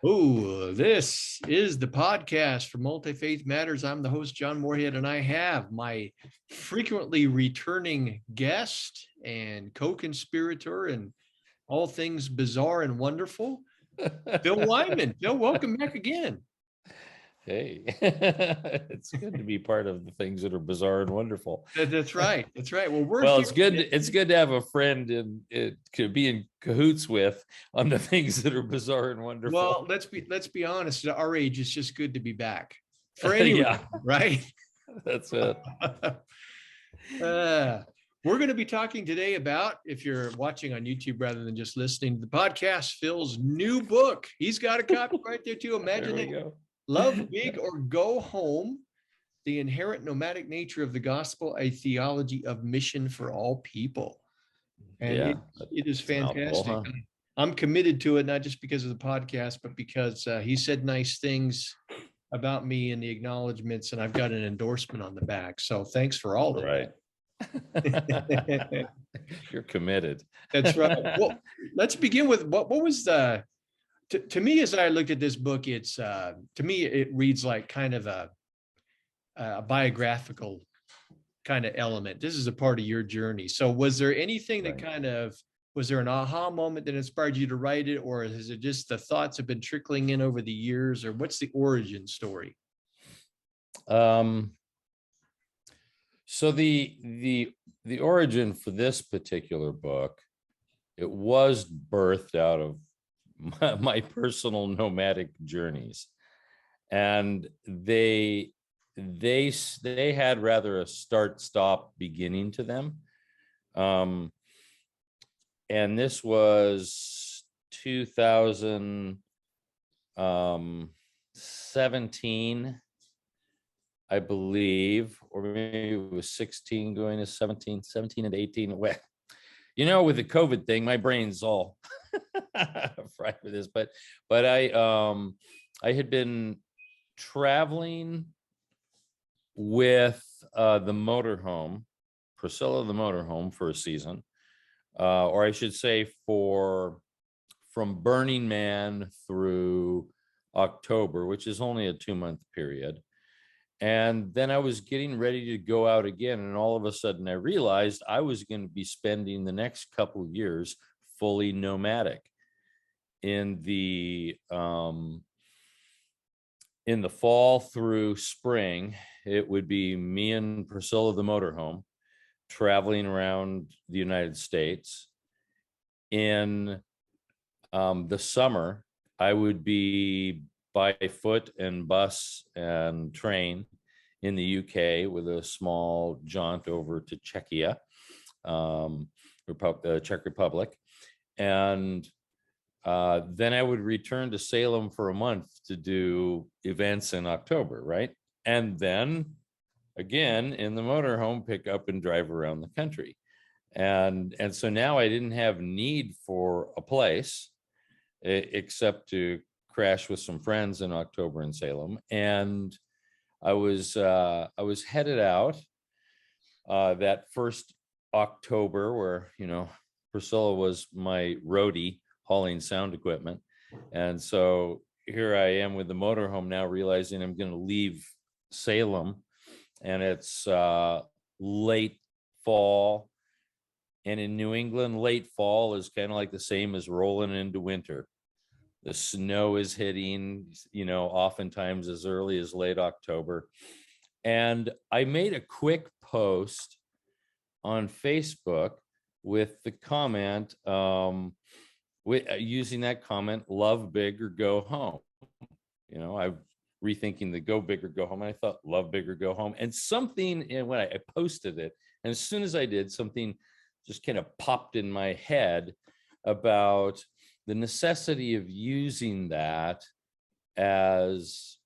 Oh, this is the podcast for Multi-Faith Matters. I'm the host, John Moorhead, and I have my frequently returning guest and co-conspirator and all things bizarre and wonderful, Phil Wyman. Phil, welcome back again. Hey, it's good to be part of the things that are bizarre and wonderful. That's right. That's right. Well, we're Well, here. it's good to have a friend and it could be in cahoots with on the things that are bizarre and wonderful. Well, let's be honest. At our age, it's just good to be back for any reason, right? That's it. We're going to be talking today about, if you're watching on YouTube rather than just listening to the podcast, Phil's new book. He's got a copy right there too. Imagine it. Love Big or Go Home, The Inherent Nomadic Nature of the Gospel, a Theology of Mission for All People. And it is fantastic. Huh? I'm committed to it, not just because of the podcast, but because he said nice things about me in the acknowledgments, and I've got an endorsement on the back. So thanks for all of that. You're committed. That's right. Well, let's begin with what was the, to me, as I looked at this book, it's to me, it reads like kind of a biographical kind of element. This is a part of your journey. So was there anything that was there an aha moment that inspired you to write it, or is it just the thoughts have been trickling in over the years, or what's the origin story? So the origin for this particular book, it was birthed out of my personal nomadic journeys, and they had rather a start-stop beginning to them. And this was 2017, I believe, or maybe it was 16 going to 17 and 18. Well, you know, with the COVID thing, my brain's all fried with this, but I had been traveling with the motorhome, Priscilla the motorhome, for a season, or I should say from Burning Man through October, which is only a 2-month period. And then I was getting ready to go out again, and all of a sudden I realized I was going to be spending the next couple of years fully nomadic. In the fall through spring, it would be me and Priscilla the motorhome traveling around the United States. In the summer, I would be by foot and bus and train in the UK with a small jaunt over to Czechia, Czech Republic. And then I would return to Salem for a month to do events in October, right? And then again in the motorhome, pick up and drive around the country. And so now I didn't have need for a place except to crash with some friends in October in Salem. And I was headed out that first October, where, you know, Priscilla was my roadie hauling sound equipment. And so here I am with the motorhome now, realizing I'm going to leave Salem, and it's late fall. And in New England, late fall is kind of like the same as rolling into winter. The snow is hitting, you know, oftentimes as early as late October. And I made a quick post on Facebook with the comment, using that comment, love big or go home. You know, I'm rethinking the go big or go home. And I thought love big or go home. And something, when I posted it, and as soon as I did, something just kind of popped in my head about the necessity of using that as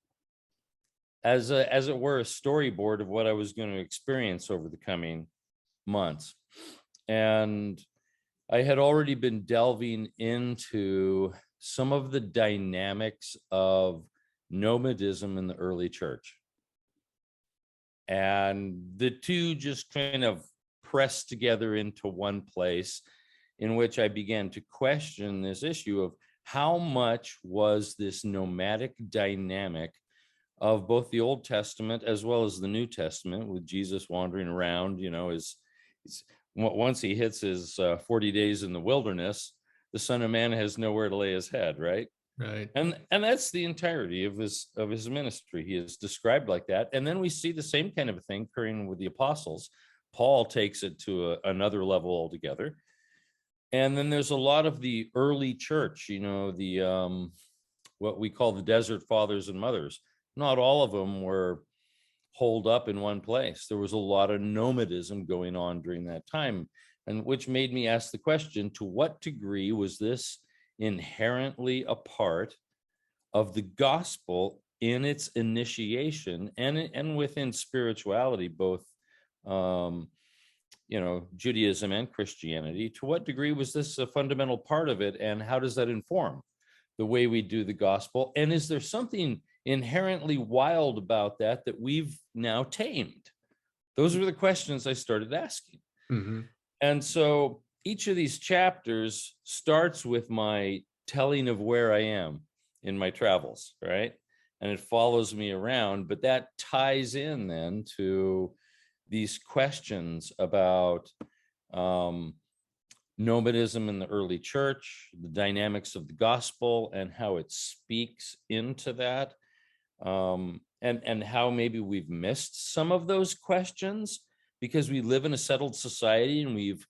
it were a storyboard of what I was going to experience over the coming months. And I had already been delving into some of the dynamics of nomadism in the early church. And the two just kind of pressed together into one place, in which I began to question this issue of how much was this nomadic dynamic of both the Old Testament as well as the New Testament, with Jesus wandering around, once he hits his 40 days in the wilderness, the Son of Man has nowhere to lay his head, right? Right. And that's the entirety of his ministry. He is described like that. And then we see the same kind of a thing occurring with the apostles. Paul takes it to another level altogether. And then there's a lot of the early church, the what we call the desert fathers and mothers. Not all of them were holed up in one place. There was a lot of nomadism going on during that time, and which made me ask the question, to what degree was this inherently a part of the gospel in its initiation and within spirituality, both Judaism and Christianity? To what degree was this a fundamental part of it, and how does that inform the way we do the gospel? And is there something inherently wild about that we've now tamed? Those were the questions I started asking. Mm-hmm. And so each of these chapters starts with my telling of where I am in my travels, right? And it follows me around, but that ties in then to these questions about nomadism in the early church, the dynamics of the gospel, and how it speaks into that, and how maybe we've missed some of those questions because we live in a settled society, and we've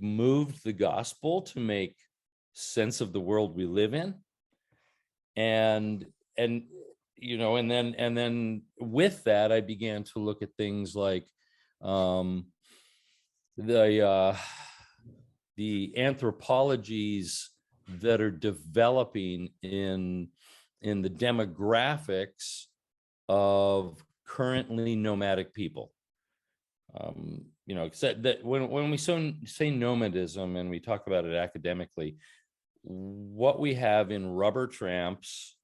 moved the gospel to make sense of the world we live in, and then with that, I began to look at things like the anthropologies that are developing in the demographics of currently nomadic people. That when we say nomadism and we talk about it academically, what we have in rubber tramps,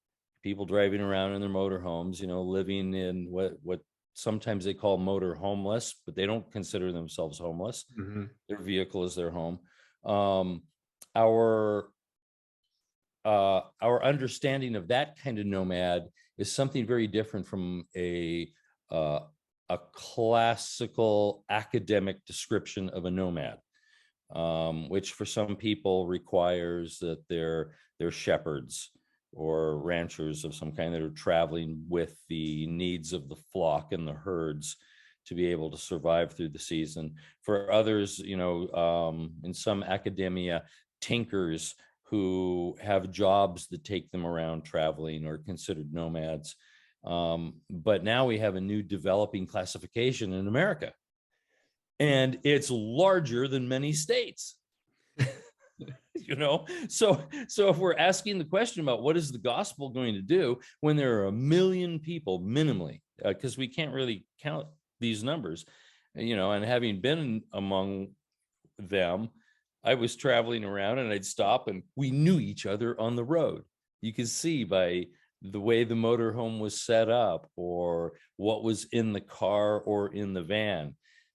people driving around in their motorhomes, living in what sometimes they call motor homeless, but they don't consider themselves homeless. Mm-hmm. Their vehicle is their home. Our understanding of that kind of nomad is something very different from a classical academic description of a nomad, which for some people requires that they're shepherds or ranchers of some kind that are traveling with the needs of the flock and the herds to be able to survive through the season. For others, in some academia, tinkers who have jobs that take them around traveling are considered nomads. But now we have a new developing classification in America, and it's larger than many states. So if we're asking the question about what is the gospel going to do when there are 1 million people minimally, because we can't really count these numbers, and having been among them, I was traveling around and I'd stop and we knew each other on the road. You could see by the way the motorhome was set up or what was in the car or in the van.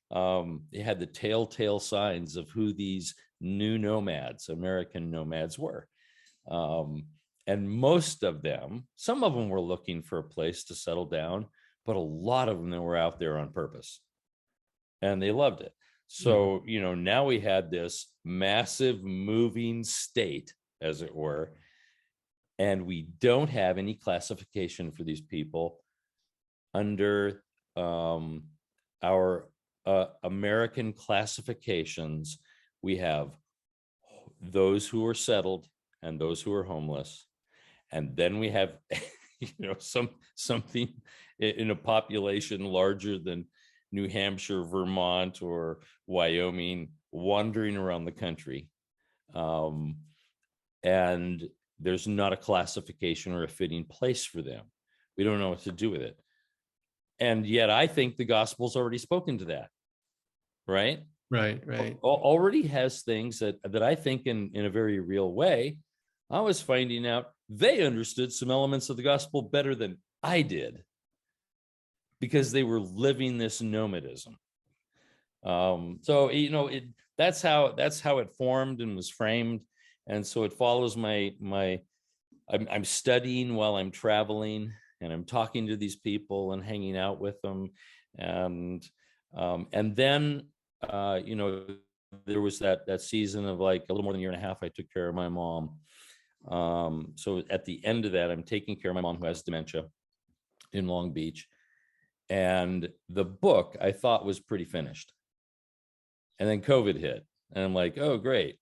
They had the telltale signs of who these new nomads, American nomads, were. And most of them, some of them were looking for a place to settle down, but a lot of them were out there on purpose. And they loved it. So, now we had this massive moving state, as it were, and we don't have any classification for these people under our American classifications. We have those who are settled and those who are homeless. And then we have, something in a population larger than New Hampshire, Vermont, or Wyoming wandering around the country. And there's not a classification or a fitting place for them. We don't know what to do with it. And yet I think the gospel's already spoken to that, right? Right. Already has things that I think in a very real way. I was finding out they understood some elements of the gospel better than I did because they were living this nomadism. So that's how it formed and was framed. And so it follows I'm studying while I'm traveling, and I'm talking to these people and hanging out with them. And then, there was that season of like a little more than a year and a half, I took care of my mom. So at the end of that, I'm taking care of my mom who has dementia in Long Beach. And the book I thought was pretty finished. And then COVID hit. And I'm like, oh, great.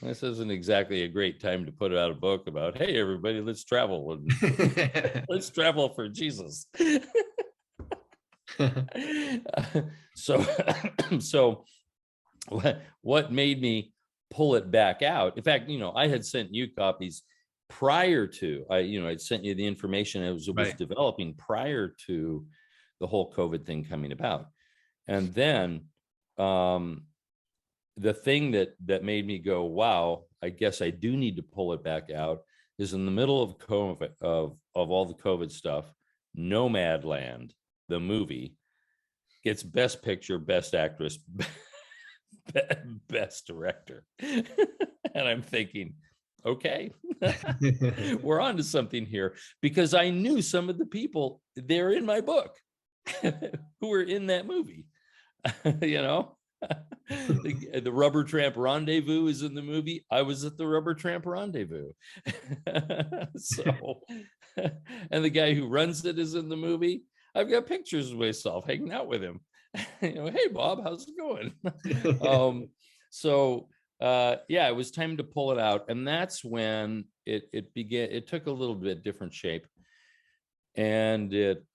This isn't exactly a great time to put out a book about, hey, everybody, let's travel and let's travel for Jesus. So, so what made me pull it back out? In fact, I had sent you copies prior to, I'd sent you the information as it was Right. developing prior to the whole COVID thing coming about. And then, the thing that made me go, wow, I guess I do need to pull it back out, is in the middle of COVID, of all the COVID stuff, Nomadland, the movie, gets Best Picture, Best Actress, Best Director. And I'm thinking, okay, we're on to something here, because I knew some of the people, they're in my book, who were in that movie. The Rubber Tramp Rendezvous is in the movie. I was at the Rubber Tramp Rendezvous. So, and the guy who runs it is in the movie. I've got pictures of myself hanging out with him. Hey Bob, how's it going? It was time to pull it out, and that's when it began. It took a little bit different shape, and it's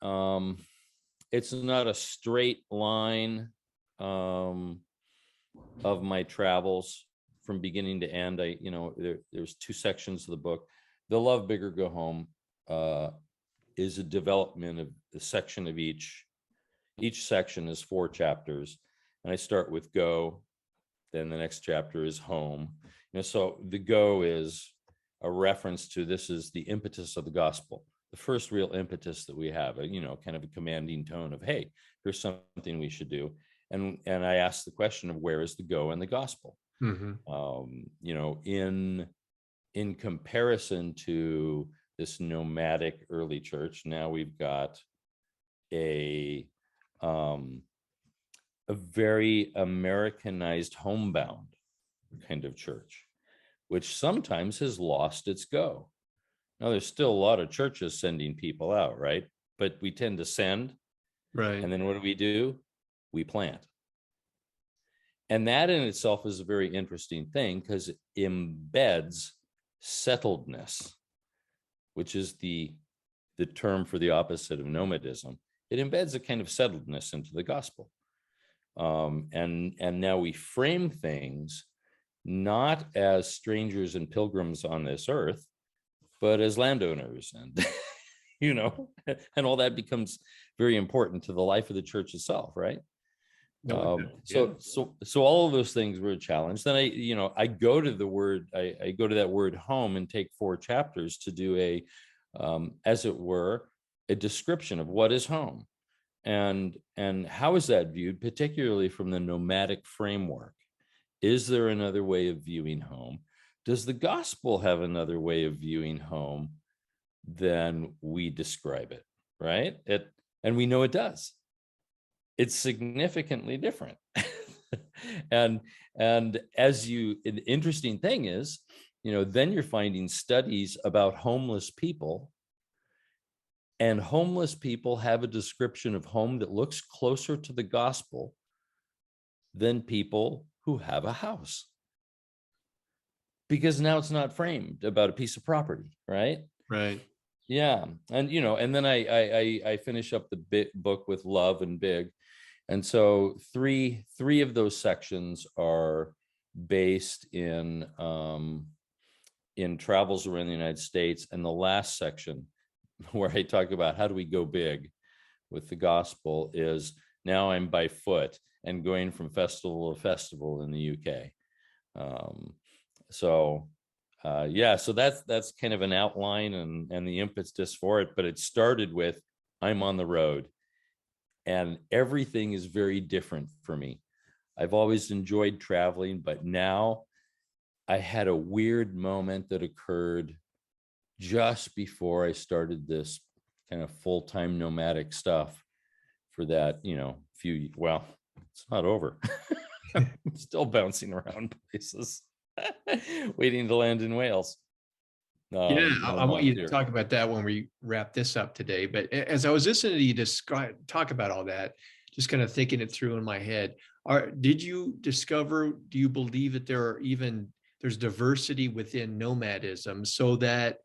not a straight line of my travels from beginning to end. There's two sections of the book. The Love Bigger, Go Home is a development of the section of each section is 4 chapters, and I start with Go, then the next chapter is Home. So the Go is a reference to, this is the impetus of the gospel, the first real impetus that we have, kind of a commanding tone of, hey, here's something we should do. And I asked the question of, where is the Go in the gospel? Mm-hmm. In comparison to this nomadic early church, now we've got a very Americanized, homebound kind of church, which sometimes has lost its Go. Now, there's still a lot of churches sending people out, right? But we tend to send, right? And then what do? We plant. And that in itself is a very interesting thing, because it embeds settledness, which is the term for the opposite of nomadism. It embeds a kind of settledness into the gospel. And now we frame things not as strangers and pilgrims on this earth, but as landowners, and and all that becomes very important to the life of the church itself, right? So all of those things were a challenge. Then I go to the word, I go to that word home, and take 4 chapters to do a, as it were, a description of what is home, and how is that viewed, particularly from the nomadic framework. Is there another way of viewing home? Does the gospel have another way of viewing home than we describe it, right? And we know it does. It's significantly different. and the interesting thing is, then you're finding studies about homeless people, and homeless people have a description of home that looks closer to the gospel than people who have a house, because now it's not framed about a piece of property, right? Yeah. And then I finish up the book with Love and Big. And so three of those sections are based in travels around the United States. And the last section, where I talk about how do we go big with the gospel, is now I'm by foot and going from festival to festival in the UK. So that's kind of an outline and the impetus for it. But it started with, I'm on the road, and everything is very different for me. I've always enjoyed traveling, but now I had a weird moment that occurred just before I started this kind of full-time nomadic stuff for that, well, it's not over. I'm still bouncing around places, waiting to land in Wales. Yeah, Not a I want month you to here. talk about that when we wrap this up today. But as I was listening to you talk about all that, just kind of thinking it through in my head, did you discover, do you believe that there's diversity within nomadism, so that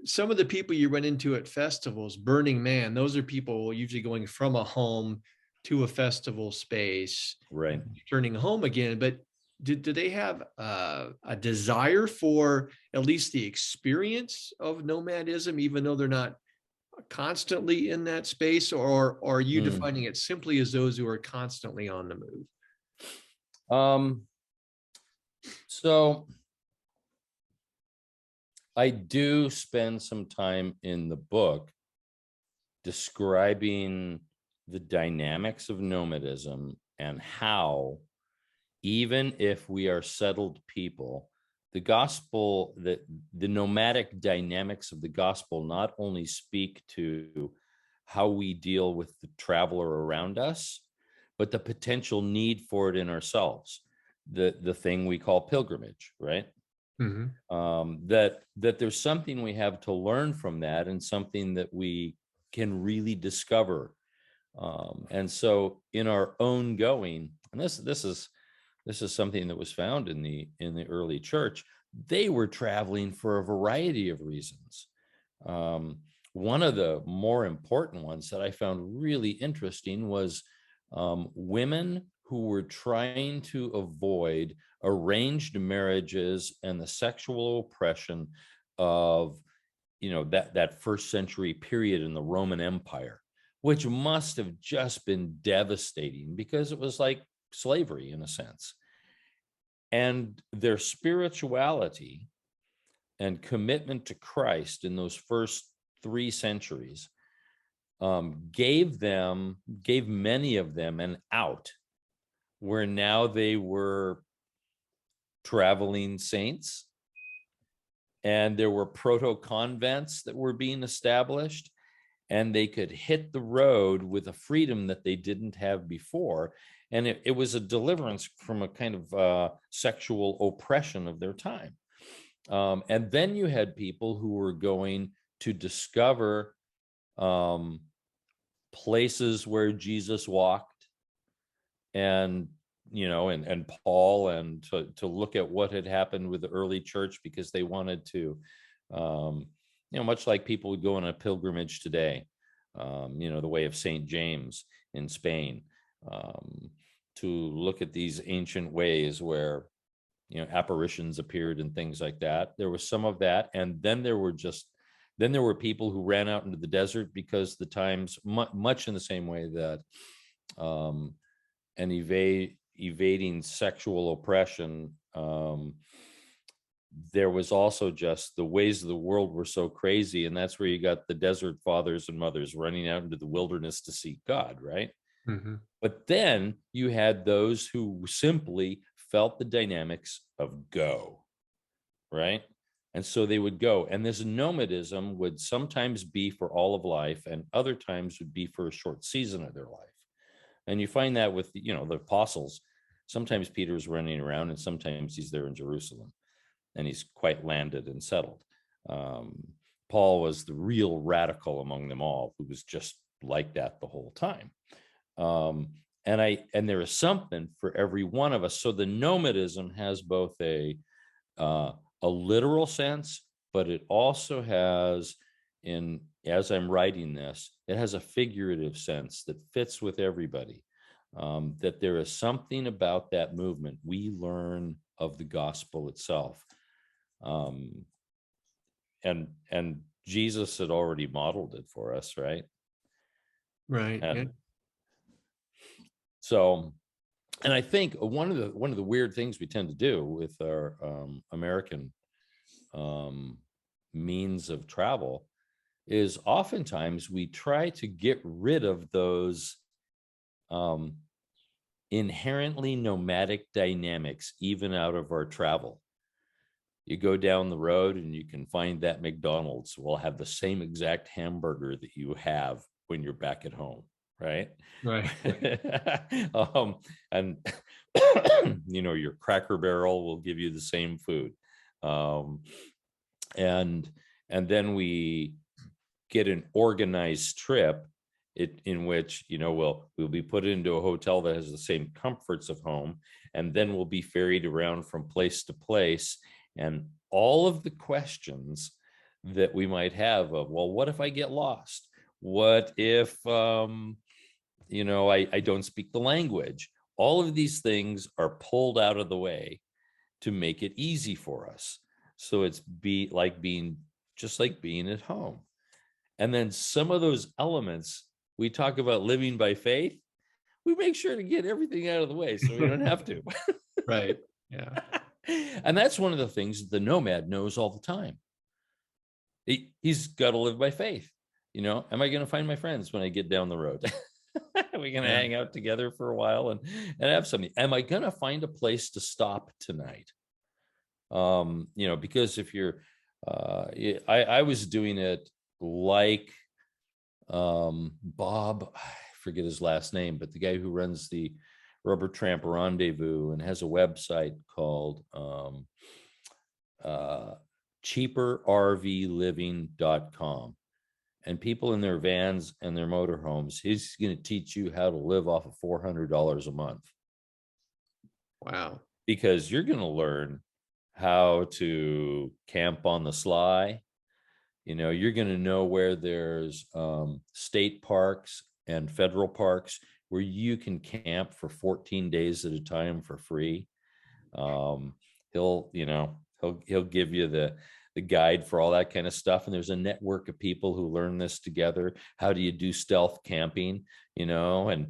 some of the people you run into at festivals, Burning Man, those are people usually going from a home to a festival space, Right. returning home again. But do they have a desire for at least the experience of nomadism, even though they're not constantly in that space? Or are you Mm. defining it simply as those who are constantly on the move? So I do spend some time in the book describing the dynamics of nomadism and how, even if we are settled people, the gospel, the nomadic dynamics of the gospel not only speak to how we deal with the traveler around us, but the potential need for it in ourselves, the thing we call pilgrimage, right? Mhm. That there's something we have to learn from that, and something that we can really discover. And so in our own going, and this is something that was found in the early church, they were traveling for a variety of reasons. One of the more important ones that I found really interesting was women who were trying to avoid arranged marriages and the sexual oppression of, that first century period in the Roman Empire, which must have just been devastating because it was like slavery in a sense. And their spirituality and commitment to Christ in those first 3 centuries gave many of them an out, where now they were traveling saints, and there were proto convents that were being established, and they could hit the road with a freedom that they didn't have before. And it was a deliverance from a kind of sexual oppression of their time. And then you had people who were going to discover places where Jesus walked, and and Paul, and to look at what had happened with the early church, because they wanted to, much like people would go on a pilgrimage today, the way of St. James in Spain, to look at these ancient ways where apparitions appeared and things like that. There was some of that, and then there were people who ran out into the desert, because the times, much in the same way that and evading sexual oppression, there was also just the ways of the world were so crazy, and that's where you got the desert fathers and mothers running out into the wilderness to seek God, right? Mhm. But then you had those who simply felt the dynamics of go, right? And so they would go, and this nomadism would sometimes be for all of life, and other times would be for a short season of their life. And you find that with the apostles. Sometimes Peter's running around, and sometimes he's there in Jerusalem, and he's quite landed and settled. Paul was the real radical among them all, who was just like that the whole time. And there is something for every one of us. So the nomadism has both a literal sense, but it also has, as I'm writing this, it has a figurative sense that fits with everybody. That there is something about that movement we learn of the gospel itself. And Jesus had already modeled it for us, right? Right. Yeah. And so, and I think one of the weird things we tend to do with our American means of travel is oftentimes we try to get rid of those inherently nomadic dynamics even out of our travel. You go down the road and you can find that McDonald's will have the same exact hamburger that you have when you're back at home, right? Right. And your Cracker Barrel will give you the same food. And then we get an organized trip in which we'll be put into a hotel that has the same comforts of home, and then we'll be ferried around from place to place. And all of the questions that we might have of, well, what if I get lost? What if I don't speak the language? All of these things are pulled out of the way to make it easy for us. So it's just like being at home. And then some of those elements, we talk about living by faith, we make sure to get everything out of the way so we don't have to. Right. Yeah. And that's one of the things the nomad knows all the time. He's got to live by faith. Am I going to find my friends when I get down the road? Are we going to hang out together for a while and have something? Am I going to find a place to stop tonight? Because if you're, I was doing it like Bob, I forget his last name, but the guy who runs the Rubber Tramp Rendezvous and has a website called cheaperrvliving.com. And people in their vans and their motorhomes, he's going to teach you how to live off of $400 a month. Wow. Because you're going to learn how to camp on the sly. You're going to know where there's state parks and federal parks where you can camp for 14 days at a time for free. He'll give you the guide for all that kind of stuff. And there's a network of people who learn this together. How do you do stealth camping, and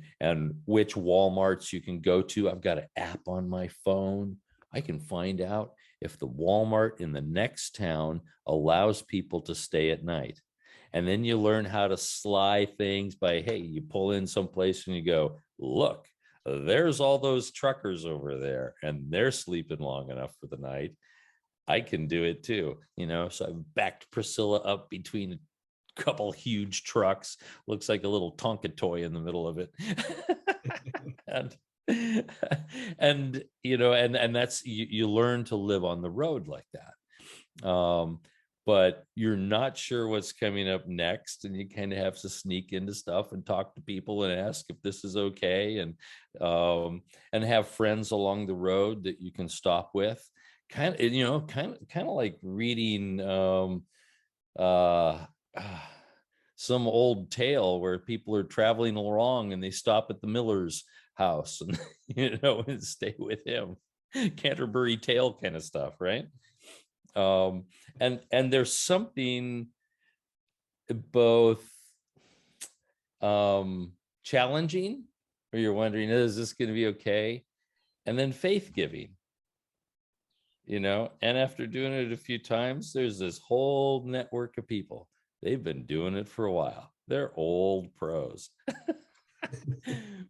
which Walmarts you can go to. I've got an app on my phone. I can find out if the Walmart in the next town allows people to stay at night. And then you learn how to sly things by, hey, you pull in someplace and you go, look, there's all those truckers over there and they're sleeping long enough for the night. I can do it too, so I've backed Priscilla up between a couple huge trucks. Looks like a little Tonka toy in the middle of it. and that's, you learn to live on the road like that. But you're not sure what's coming up next, and you kind of have to sneak into stuff and talk to people and ask if this is okay, and have friends along the road that you can stop with. Kind of like reading some old tale where people are traveling along and they stop at the miller's house and and stay with him. Canterbury Tale kind of stuff, right? And there's something both challenging, where you're wondering, is this going to be okay? And then faith giving, and after doing it a few times, there's this whole network of people. They've been doing it for a while. They're old pros.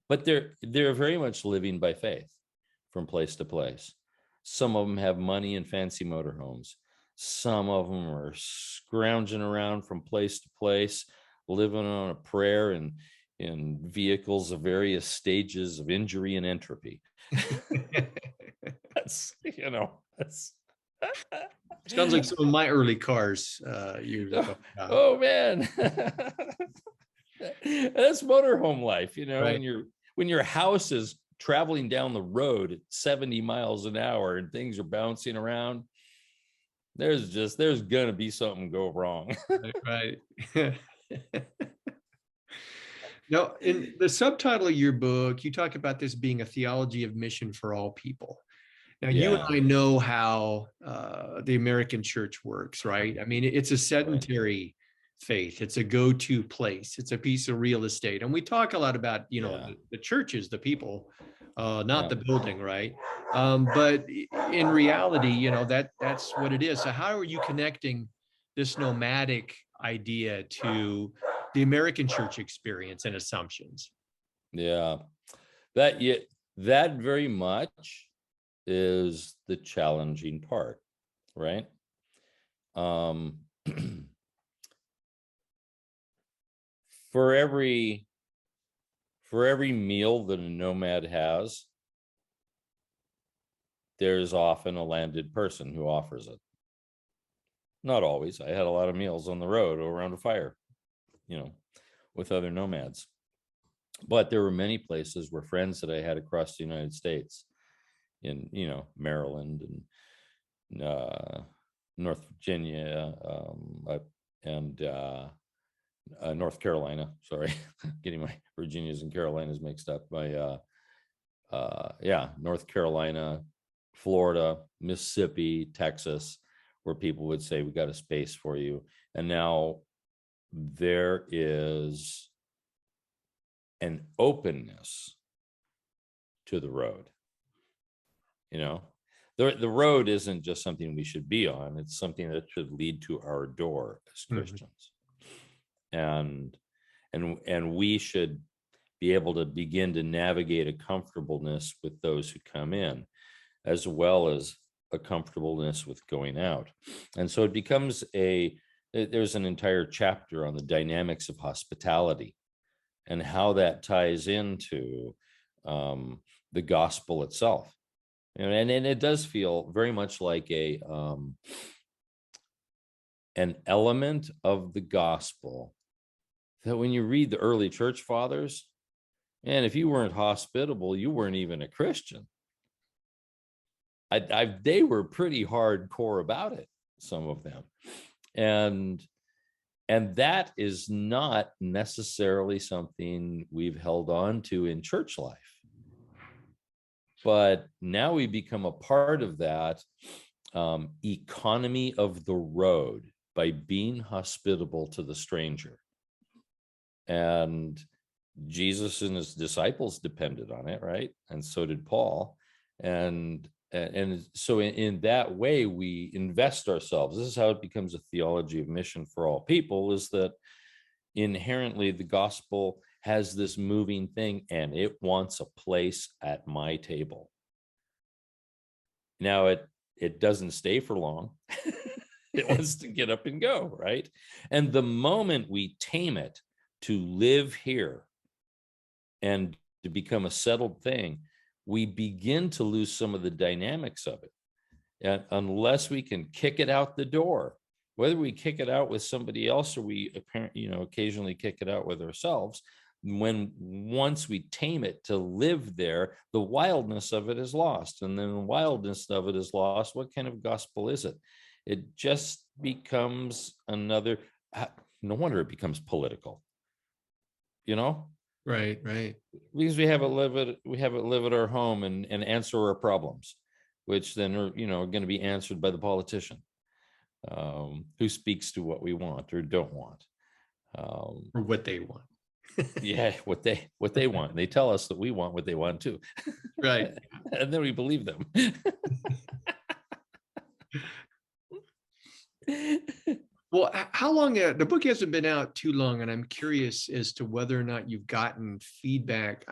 But they're very much living by faith from place to place. Some of them have money and fancy motorhomes. Some of them are scrounging around from place to place, living on a prayer and in vehicles of various stages of injury and entropy. That's sounds like some of my early cars years ago. Oh man. That's motorhome life, right. when your house is traveling down the road at 70 miles an hour and things are bouncing around. There's gonna be something go wrong. Right. Now, in the subtitle of your book, you talk about this being a theology of mission for all people. Now, you and I know how the American church works, right? I mean, it's a sedentary faith. It's a go-to place. It's a piece of real estate. And we talk a lot about, the churches, the people, not the building, right? But in reality, that's what it is. So how are you connecting this nomadic idea to the American church experience and assumptions? Yeah, that very much is the challenging part, right? Um, for every meal that a nomad has, there's often a landed person who offers it. Not always. I had a lot of meals on the road or around a fire, with other nomads. But there were many places where friends that I had across the United States, in Maryland and North Virginia, and North Carolina. Sorry, getting my Virginias and Carolinas mixed up. North Carolina, Florida, Mississippi, Texas, where people would say, we got a space for you. And now there is an openness to the road. The road isn't just something we should be on. It's something that should lead to our door as Christians. And we should be able to begin to navigate a comfortableness with those who come in, as well as a comfortableness with going out. And so it becomes there's an entire chapter on the dynamics of hospitality and how that ties into the gospel itself. And it does feel very much like an element of the gospel that when you read the early church fathers, and if you weren't hospitable, you weren't even a Christian. They were pretty hardcore about it, some of them. And that is not necessarily something we've held on to in church life. But now we become a part of that economy of the road by being hospitable to the stranger. And Jesus and his disciples depended on it, right? And so did Paul. And so in that way, we invest ourselves. This is how it becomes a theology of mission for all people, is that inherently the gospel has this moving thing and it wants a place at my table. Now it doesn't stay for long. It wants to get up and go, right? And the moment we tame it to live here and to become a settled thing, we begin to lose some of the dynamics of it. And unless we can kick it out the door, whether we kick it out with somebody else or we occasionally kick it out with ourselves, once we tame it to live there, the wildness of it is lost. And then the wildness of it is lost. What kind of gospel is it? It just becomes another, no wonder it becomes political, Right. Because we have it live at our home and answer our problems, which then are going to be answered by the politician, who speaks to what we want or don't want, or what they want. Yeah, what they want. They tell us that we want what they want too, Right. and then we believe them. Well, how long, the book hasn't been out too long, and I'm curious as to whether or not you've gotten feedback.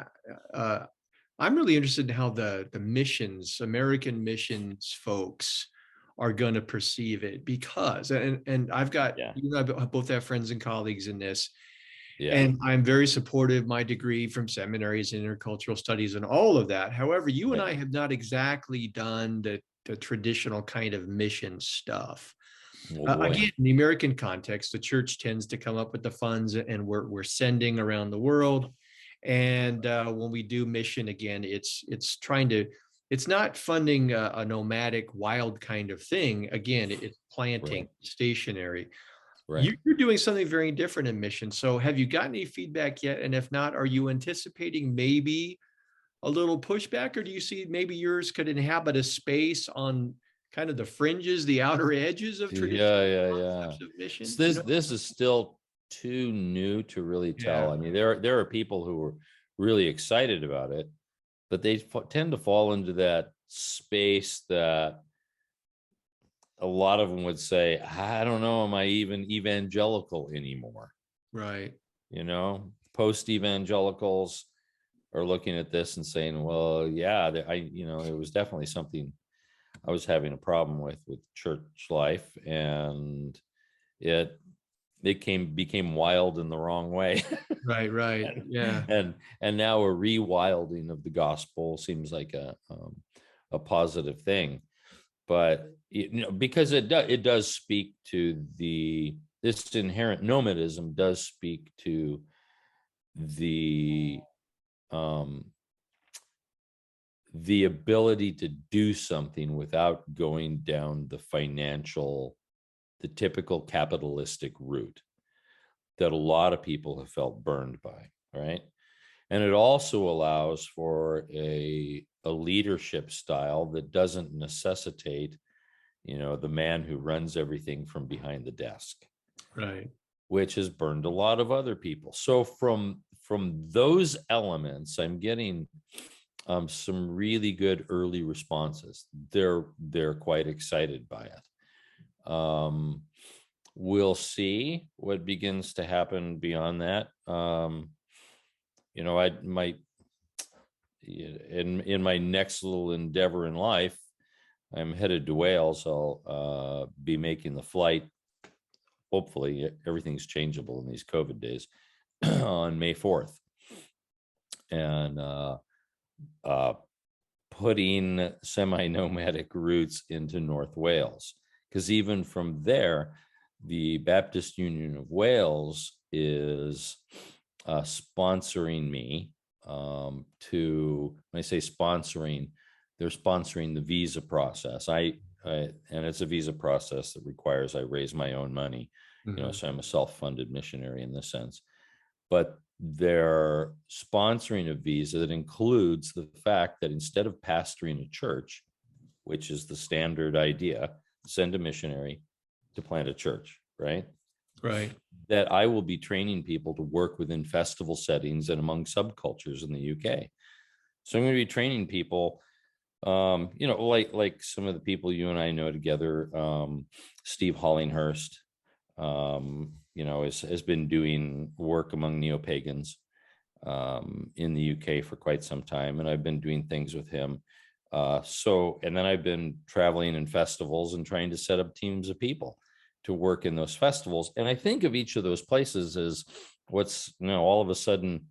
I'm really interested in how the American missions folks are going to perceive it, because, and I've got, I both have friends and colleagues in this. Yeah. And I'm very supportive. My degree from seminaries in intercultural studies and all of that. However, you and I have not exactly done the traditional kind of mission stuff. Again, in the American context, the church tends to come up with the funds, and we're sending around the world. And when we do mission, again, it's not funding a nomadic wild kind of thing. Again, it's planting, stationary. Right. You're doing something very different in mission. So have you gotten any feedback yet? And if not, are you anticipating maybe a little pushback, or do you see maybe yours could inhabit a space on kind of the fringes, the outer edges of traditional concepts of mission? So this is still too new to really tell. I mean, there are people who are really excited about it, but they tend to fall into that space that a lot of them would say, I don't know, am I even evangelical anymore? Right. Post-evangelicals are looking at this and saying, well, yeah, it was definitely something I was having a problem with church life, and it became wild in the wrong way. Right. and, Yeah. and now a rewilding of the gospel seems like a positive thing, but because it does speak to this inherent nomadism does speak to the um the ability to do something without going down the typical capitalistic route that a lot of people have felt burned by, right? And it also allows for a leadership style that doesn't necessitate, the man who runs everything from behind the desk, Right. which has burned a lot of other people. So from those elements, I'm getting some really good early responses. They're quite excited by it. We'll see what begins to happen beyond that. I might in my next little endeavor in life, I'm headed to Wales. I'll be making the flight. Hopefully, everything's changeable in these COVID days on May 4th, and putting semi-nomadic routes into North Wales, because even from there, the Baptist Union of Wales is sponsoring me when I say sponsoring, they're sponsoring the visa process. And it's a visa process that requires I raise my own money, so I'm a self-funded missionary in this sense. But they're sponsoring a visa that includes the fact that instead of pastoring a church, which is the standard idea, send a missionary to plant a church, right? Right. That I will be training people to work within festival settings and among subcultures in the UK. So I'm going to be training people, like some of the people you and I know together. Steve Hollinghurst, has been doing work among neo-pagans in the UK for quite some time, and I've been doing things with him. And then I've been traveling in festivals and trying to set up teams of people to work in those festivals. And I think of each of those places as what's, all of a sudden,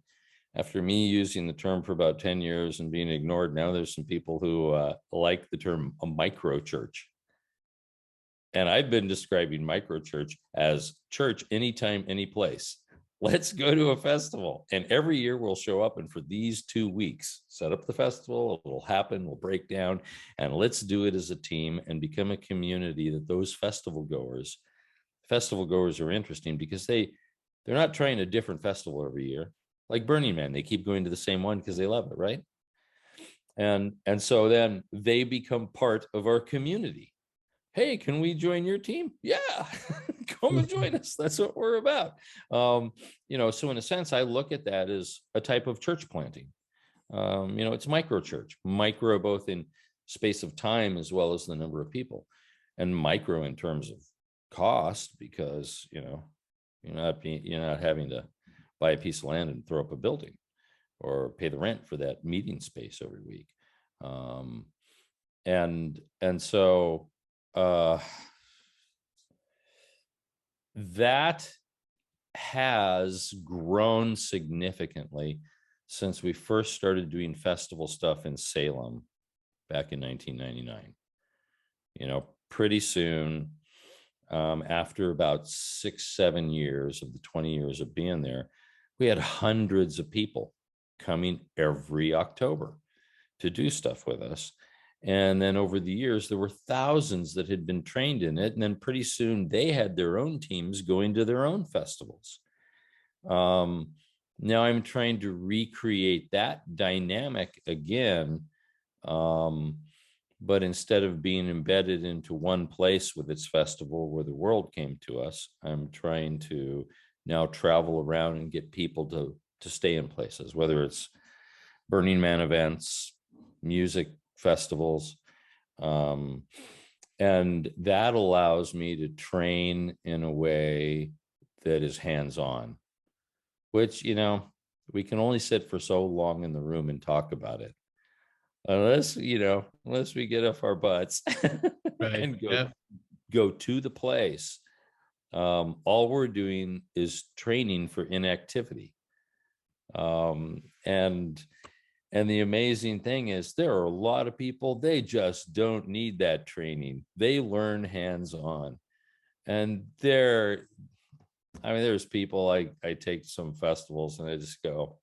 after me using the term for about 10 years and being ignored, now there's some people who like the term a micro church. And I've been describing micro church as church anytime, any place. Let's go to a festival. And every year we'll show up, and for these 2 weeks, set up the festival. It'll happen. We'll break down, and let's do it as a team and become a community that those festival goers are interesting, because they're not trying a different festival every year. Like Burning Man, they keep going to the same one because they love it, right? And so then they become part of our community. Hey, can we join your team? Yeah, come and join us. That's what we're about. So in a sense, I look at that as a type of church planting. It's micro church, micro both in space of time as well as the number of people, and micro in terms of cost, because you're not having to buy a piece of land and throw up a building or pay the rent for that meeting space every week. And so that has grown significantly since we first started doing festival stuff in Salem back in 1999. Pretty soon, after about 6-7 years of the 20 years of being there, we had hundreds of people coming every October to do stuff with us. And then over the years, there were thousands that had been trained in it. And then pretty soon they had their own teams going to their own festivals. Now I'm trying to recreate that dynamic again. But instead of being embedded into one place with its festival where the world came to us, I'm trying to now travel around and get people to stay in places, whether it's Burning Man events, music festivals. And that allows me to train in a way that is hands-on, which, we can only sit for so long in the room and talk about it. unless we get off our butts Right. and Yeah. go to the place. All we're doing is training for inactivity. And the amazing thing is there are a lot of people, they just don't need that training. They learn hands-on. And there's people, I take some festivals and I just go,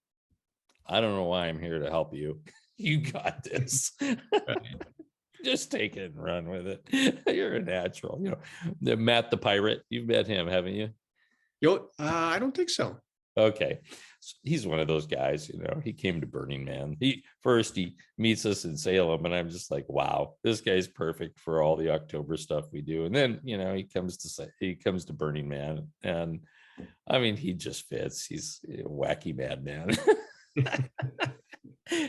I don't know why I'm here to help you. You got this. Right. Just take it and run with it. You're a natural. Matt the pirate. You've met him, haven't you? I don't think so. Okay. So he's one of those guys, he came to Burning Man. He meets us in Salem, and I'm just like, wow, this guy's perfect for all the October stuff we do. And then, he comes to Burning Man, and I mean, he just fits. He's a wacky madman.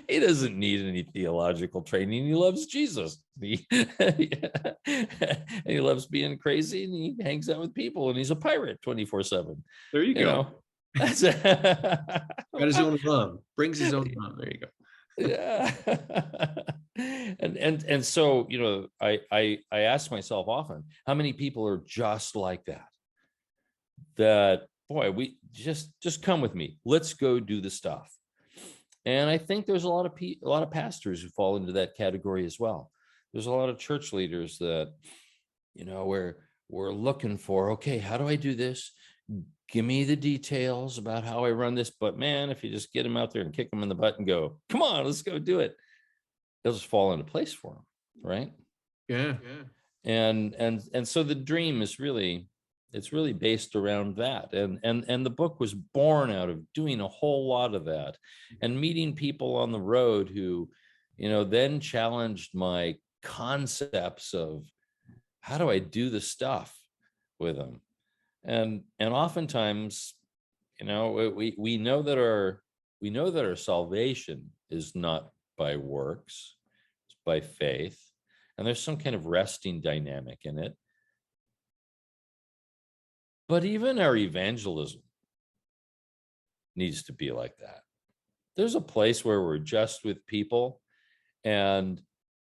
He doesn't need any theological training. He loves Jesus. And he loves being crazy, and he hangs out with people, and he's a pirate 24/7. There you go. That's got his own rum. Brings his own rum. There you go. Yeah. And so, I ask myself often, how many people are just like that boy, we just come with me. Let's go do the stuff. And I think there's a lot of pastors who fall into that category as well. There's a lot of church leaders that, we're looking for, okay, how do I do this? Give me the details about how I run this. But man, if you just get them out there and kick them in the butt and go, come on, let's go do it, they'll just fall into place for them. Right. Yeah. And so the dream is really, it's really based around that. And the book was born out of doing a whole lot of that and meeting people on the road who, then challenged my concepts of how do I do the stuff with them. And oftentimes, we know that our salvation is not by works, it's by faith. And there's some kind of resting dynamic in it. But even our evangelism needs to be like that. There's a place where we're just with people, and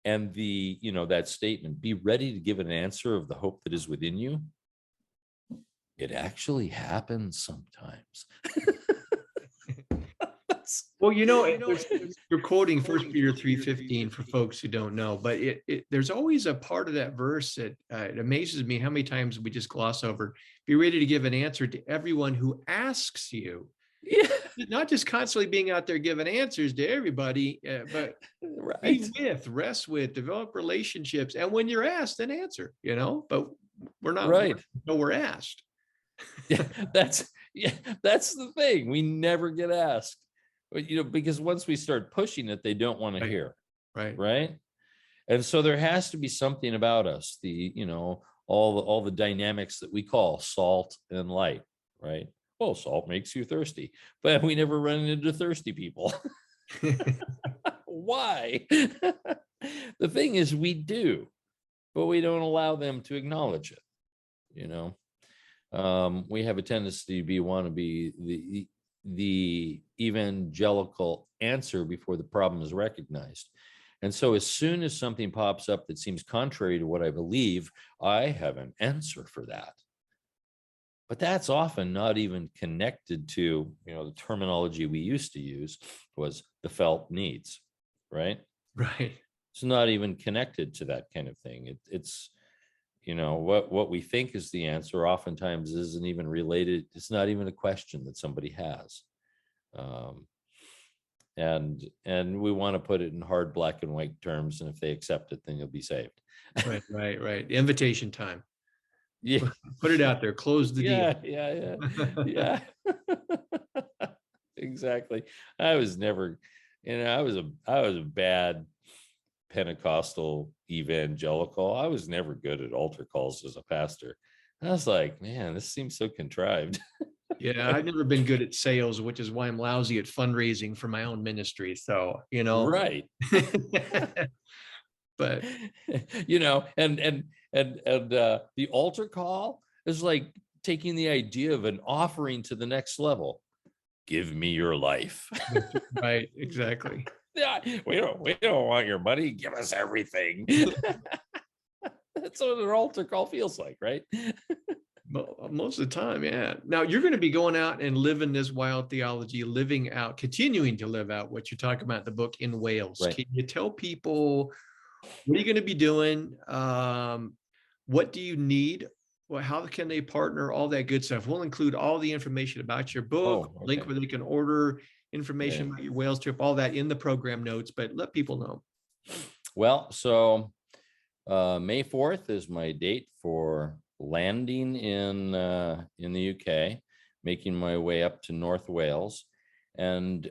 that statement, be ready to give an answer of the hope that is within you. It actually happens sometimes. Well, you're quoting 1 Peter 3:15 for folks who don't know, but there's always a part of that verse that it amazes me how many times we just gloss over. Be ready to give an answer to everyone who asks you. Yeah. Not just constantly being out there giving answers to everybody, but Right. be with, rest with, develop relationships, and when you're asked, then answer. But we're not right. We're asked. That's the thing. We never get asked. But because once we start pushing it, they don't want to hear. Right. And so there has to be something about us, all the dynamics that we call salt and light, right? Well, salt makes you thirsty, but we never run into thirsty people. Why? The thing is, we do, but we don't allow them to acknowledge it. We have a tendency to want to be the evangelical answer before the problem is recognized. And so as soon as something pops up that seems contrary to what I believe, I have an answer for that. But that's often not even connected to, the terminology we used to use was the felt needs, right? Right. It's not even connected to that kind of thing. It's what we think is the answer oftentimes isn't even related. It's not even a question that somebody has. And we want to put it in hard black and white terms. And if they accept it, then you'll be saved. Right. Invitation time. Yeah. Put it out there. Close the deal. Yeah. Exactly. I was never, I was a bad Pentecostal evangelical. I was never good at altar calls as a pastor. I was like, man, this seems so contrived. Yeah, I've never been good at sales, which is why I'm lousy at fundraising for my own ministry. So, Right. But and the altar call is like taking the idea of an offering to the next level. Give me your life. Right, exactly. Yeah, we don't want your money. Give us everything. That's what an altar call feels like, right? Most of the time, yeah. Now you're going to be going out and living this wild theology, living out, continuing to live out what you're talking about in the book in Wales. Right. Can you tell people what are you going to be doing? What do you need? Well, how can they partner? All that good stuff. We'll include all the information about your book, Oh, link okay. where they can order information Yeah. about your Wales trip, all that in the program notes, but let people know. Well, so May 4th is my date for landing in the UK, making my way up to North Wales, and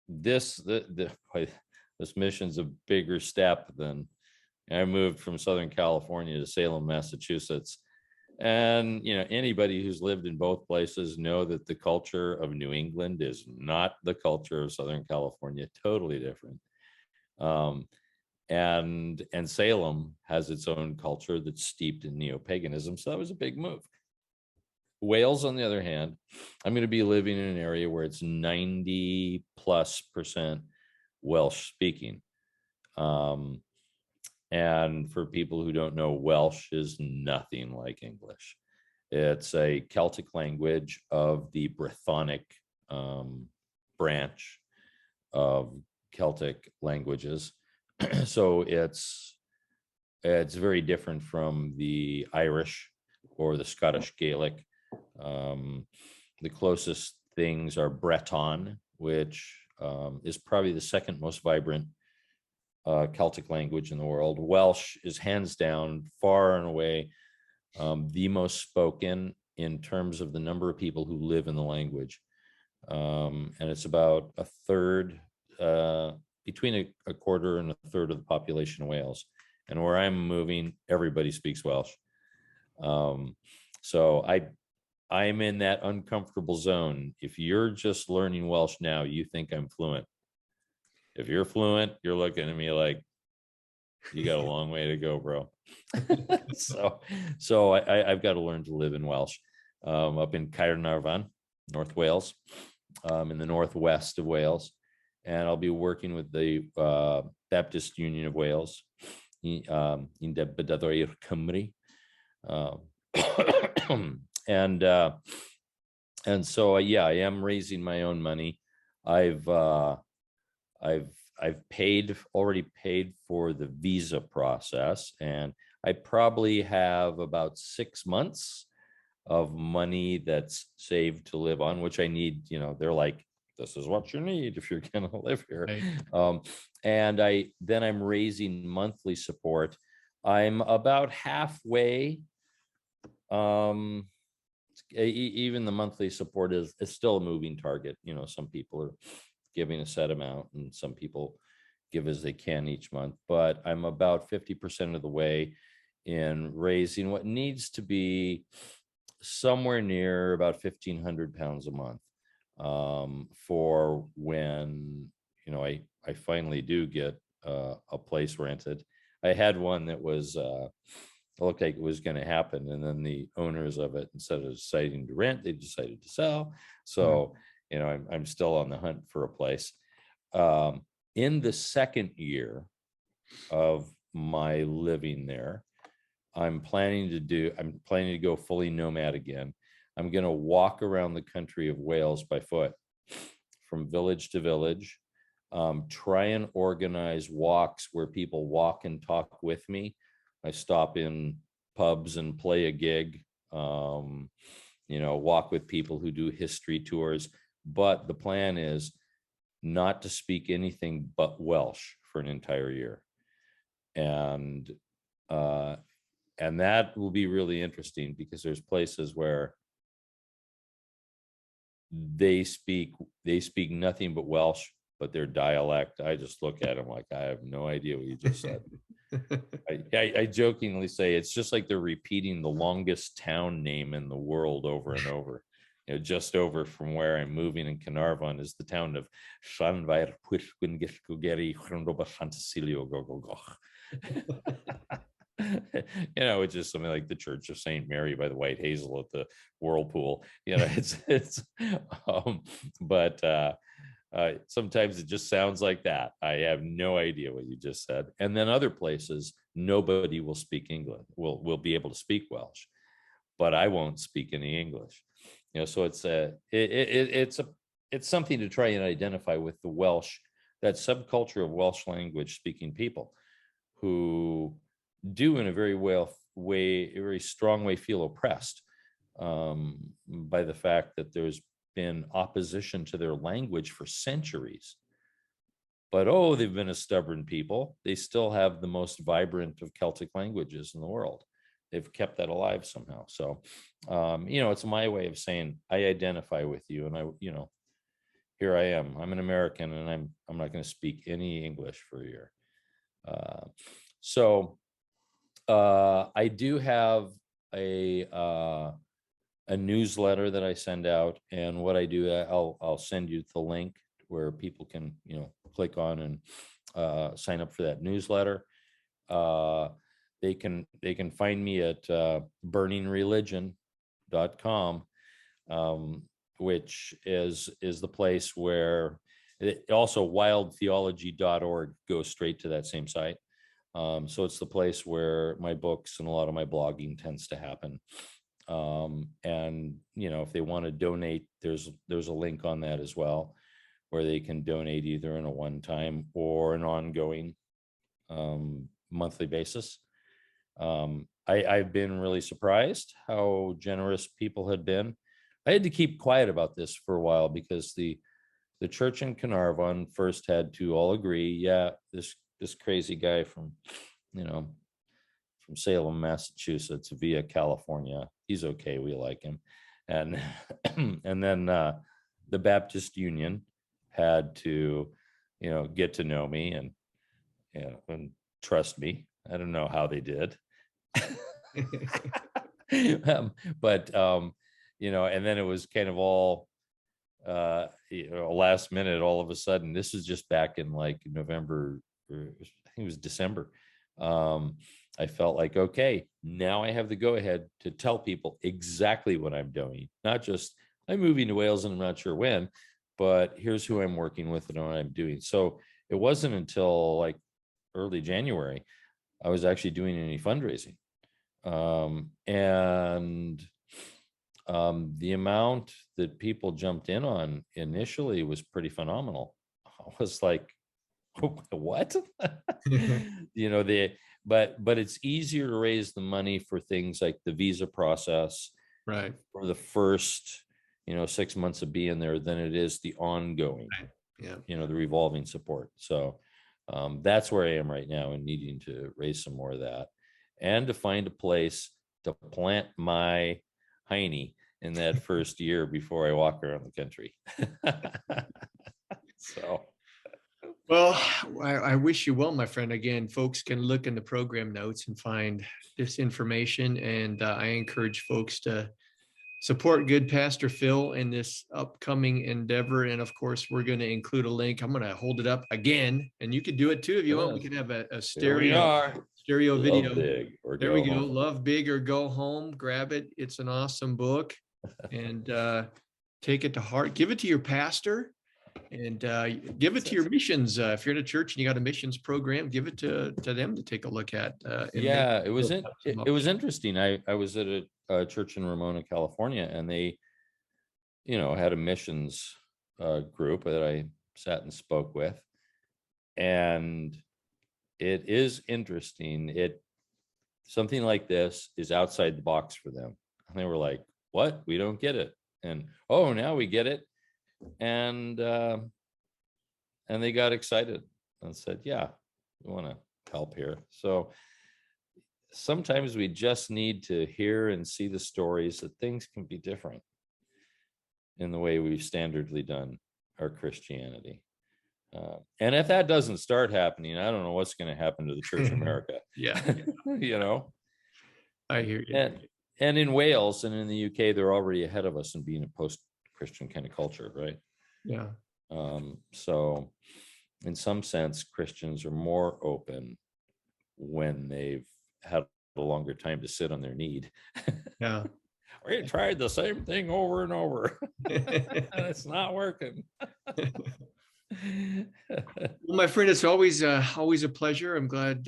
this mission's a bigger step than I moved from Southern California to Salem, Massachusetts. And anybody who's lived in both places know that the culture of New England is not the culture of Southern California, totally different. And Salem has its own culture that's steeped in neo-paganism. So that was a big move. Wales, on the other hand, I'm going to be living in an area where it's 90+% Welsh speaking. And for people who don't know, Welsh is nothing like English. It's a Celtic language of the Brythonic branch of Celtic languages. So it's very different from the Irish or the Scottish Gaelic. The closest things are Breton, which is probably the second most vibrant Celtic language in the world. Welsh is hands down, far and away, the most spoken in terms of the number of people who live in the language. And it's about a third, between a quarter and a third of the population of Wales. And where I'm moving, everybody speaks Welsh. So I'm in that uncomfortable zone. If you're just learning Welsh now, you think I'm fluent. If you're fluent, you're looking at me like, you got a long way to go, bro. So I've got to learn to live in Welsh. Up in Caernarfon, North Wales, in the northwest of Wales. And I'll be working with the Baptist Union of Wales, in the Bedadoir Cymru. And so, yeah, I am raising my own money. I've already paid for the visa process, and I probably have about 6 months of money that's saved to live on, which I need. They're like, this is what you need if you're going to live here. Right. And I'm raising monthly support. I'm about halfway. Even the monthly support is still a moving target. Some people are giving a set amount and some people give as they can each month, but I'm about 50% of the way in raising what needs to be somewhere near about 1,500 pounds a month, for when I finally do get a place rented. I had one that was looked like it was going to happen, and then the owners of it, instead of deciding to rent, they decided to sell. So I'm still on the hunt for a place. In the second year of my living there, I'm planning to go fully nomad again. I'm going to walk around the country of Wales by foot, from village to village, try and organize walks where people walk and talk with me. I stop in pubs and play a gig, walk with people who do history tours. But the plan is not to speak anything but Welsh for an entire year. And that will be really interesting, because there's places where they speak nothing but Welsh, but their dialect, I just look at them like, I have no idea what you just said. I jokingly say it's just like they're repeating the longest town name in the world over and over. Just over from where I'm moving in Caernarfon is the town of Llanfair Pwllgwyngyllgwgeri which is something like the Church of St. Mary by the White Hazel at the Whirlpool. But Sometimes it just sounds like that. I have no idea what you just said. And then other places, nobody will speak English, will be able to speak Welsh, but I won't speak any English. So it's something to try and identify with the Welsh, that subculture of Welsh language speaking people who do in a very strong way feel oppressed by the fact that there's been opposition to their language for centuries. But they've been a stubborn people. They still have the most vibrant of Celtic languages in the world. They've kept that alive somehow. So, it's my way of saying I identify with you, and here I am. I'm an American, and I'm not going to speak any English for a year. I do have a newsletter that I send out, and what I do, I'll send you the link where people can click on and sign up for that newsletter. They can find me at burningreligion.com, which is the place where also wildtheology.org goes straight to that same site. So it's the place where my books and a lot of my blogging tends to happen. And if they want to donate, there's a link on that as well, where they can donate either in a one-time or an ongoing monthly basis. I've been really surprised how generous people had been. I had to keep quiet about this for a while because the church in Carnarvon first had to all agree, yeah, this crazy guy from Salem, Massachusetts via California, he's okay, we like him. And and then the Baptist Union had to get to know me and trust me. I don't know how they did. But and then it was kind of all last minute. All of a sudden, this is just back in like November, or I think it was December. I felt like, okay, now I have the go ahead to tell people exactly what I'm doing. Not just I'm moving to Wales and I'm not sure when, but here's who I'm working with and what I'm doing. So it wasn't until like early January I was actually doing any fundraising. The amount that people jumped in on initially was pretty phenomenal. I was like, what? But it's easier to raise the money for things like the visa process, right, for the first 6 months of being there than it is the ongoing, right. Yeah, the revolving support. So that's where I am right now, and needing to raise some more of that, and to find a place to plant my hiney in that first year before I walk around the country. So, well, I wish you well, my friend. Again, folks can look in the program notes and find this information, and I encourage folks to support good Pastor Phil in this upcoming endeavor. And of course, we're going to include a link. I'm going to hold it up again, and you can do it too if you want. We can have a stereo video. Big or There go we go. home. Love Big or Go Home. Grab it. It's an awesome book, and take it to heart. Give it to your pastor, and give it to your missions. If you're in a church and you got a missions program, give it to them to take a look at. Yeah, it was interesting. I was at a church in Ramona, California, and they had a missions group that I sat and spoke with, and it is interesting. Something like this is outside the box for them, and they were like, what? We don't get it. And now we get it. And they got excited and said, yeah, we want to help here. So sometimes we just need to hear and see the stories that things can be different in the way we've standardly done our Christianity. And if that doesn't start happening, I don't know what's going to happen to the Church of America. Yeah. I hear you. And in Wales and in the UK, they're already ahead of us in being a post-Christian kind of culture, right? Yeah. So in some sense, Christians are more open when they've had a longer time to sit on their need. Yeah. We tried the same thing over and over, and it's not working. Well, my friend, it's always a pleasure. I'm glad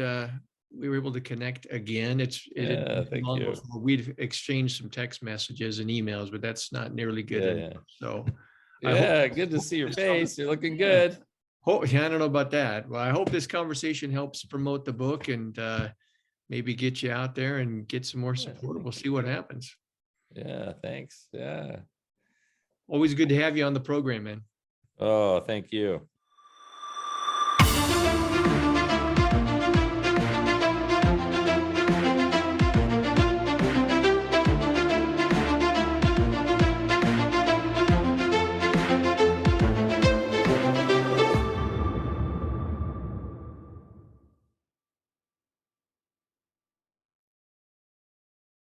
we were able to connect again. It had Yeah, been thank long you. before we'd exchanged some text messages and emails, but that's not nearly good Yeah, enough. yeah. So I hope Yeah, good to see your face. You're looking good. yeah, I don't know about that. Well, I hope this conversation helps promote the book and maybe get you out there and get some more Yeah, support. We'll thank you. see what happens. Yeah, thanks. Yeah. Always good to have you on the program, man. Oh, thank you.